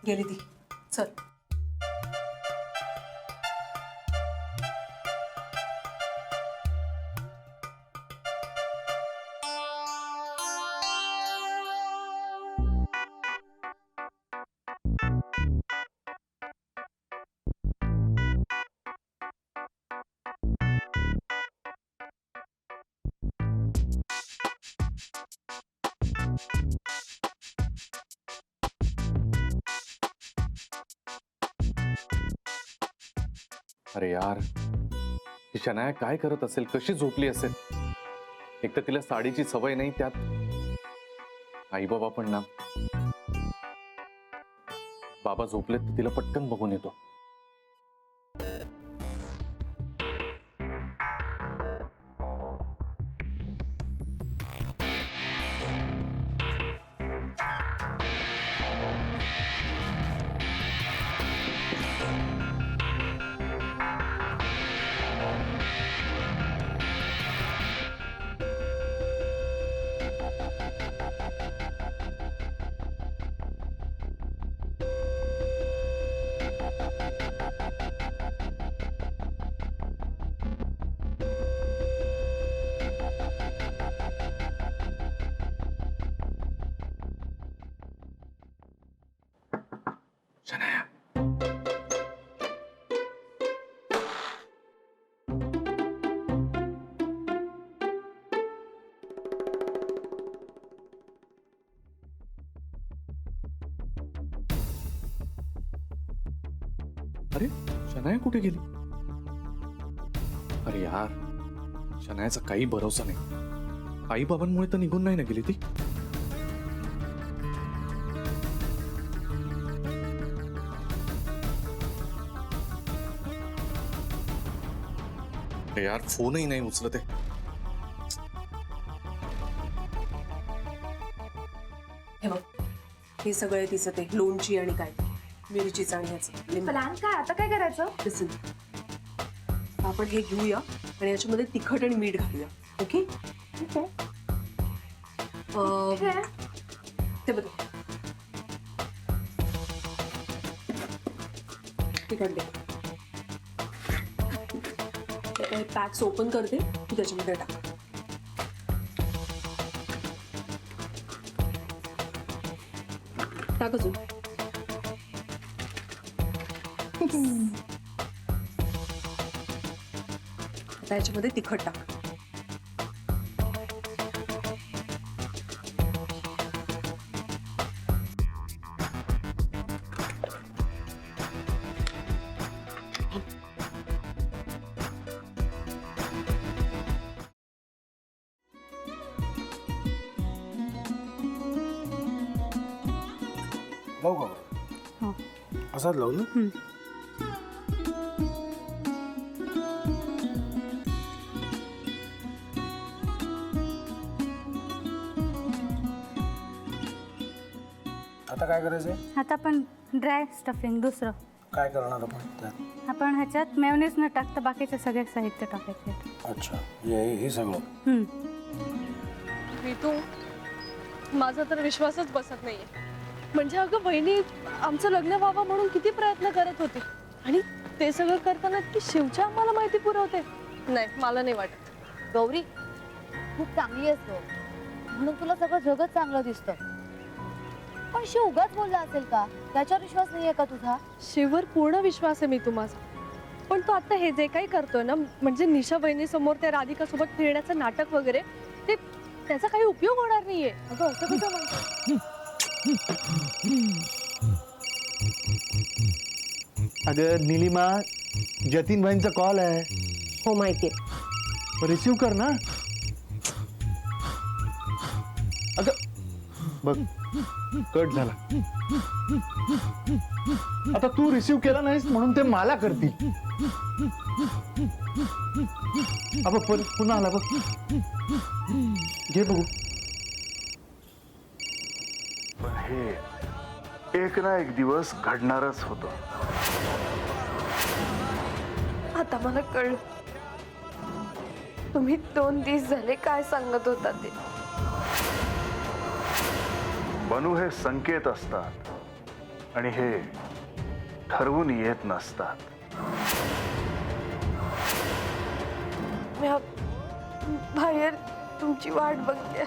गेली ती. चल. अरे यार, ही शनाया काय करत असेल, कशी झोपली असेल? एक तर तिला साडीची सवय नाही, त्यात आई बाबा पण ना. बाबा झोपलेत तर तिला पटकन बघून येतो. शनाया, अरे शनाया कुठे गेली? अरे यार, शनायाचा काही भरोसा नाही. आई बाबांमुळे तर निघून नाही ना गेली ती. अरे यार, फोनही नाही उचलत आहे. हे बघ, हे सगळं तिचं ते लोणची आणि काय मिरचीचं आणि ह्याचं लिंबू. प्लॅन काय आता काय करायचं? Listen, आपण हे घेऊया आणि याच्यामध्ये तिखट आणि मीठ घालूया. ओके? ठीक आहे. ते बघ, तिखट दे. ते पॅक्स ओपन करते, तू त्याच्यामध्ये टाक. टाक अजून. आता याच्यामध्ये तिखट टाक. लावू का? हो. असाच लावू ना? आता काय करायचंय? आता आपण ड्राय स्टफिंग दुसरं काय करणार आपण त्यात? आपण ह्याच्यात मेयोनीज न टाकता बाकीचे सगळे साहित्य टाकायचे. अच्छा, हे सगळं. ऋतू, माझा तर विश्वासच बसत नाहीये. म्हणजे अगं बहिणी आमचं लग्न व्हावं म्हणून किती प्रयत्न करत होती आणि ते सगळं करताना की शिवच्या आम्हाला माहिती पुरवते. नाही, मला नाही वाटत. गौरी खूप चांगली आहेस गं, म्हणून तुला सगळं जगच चांगलं दिसतं. पण शिव उगाच बोलला असेल का? त्याच्यावर विश्वास नाहीये का तुझा? शिववर पूर्ण विश्वास आहे मी माझा. पण तो आता हे जे काही करतोय ना, म्हणजे निशा बहिणी समोर त्या राधिका सोबत फिरण्याचं नाटक वगैरे, ते त्याचा काही उपयोग होणार नाहीये. अगं असं कसं म्हणतो? अगं निलिमा, जतीन भाईंचा कॉल आहे. हो माहितीये. रिसीव कर ना. अगं बघ, कट झाला. आता तू रिसीव केला नाहीस म्हणून ते मला करतील. अबा पुन्हा आला बघ. घे बघू. पण हे एक ना एक दिवस घडणारच होतं. आता मला कळलं तुम्ही 2 दिवस झाले काय सांगत होता ते. बनू हे संकेत असतात आणि हे ठरवून येत नसतात. मी बाहेर तुमची वाट बघते.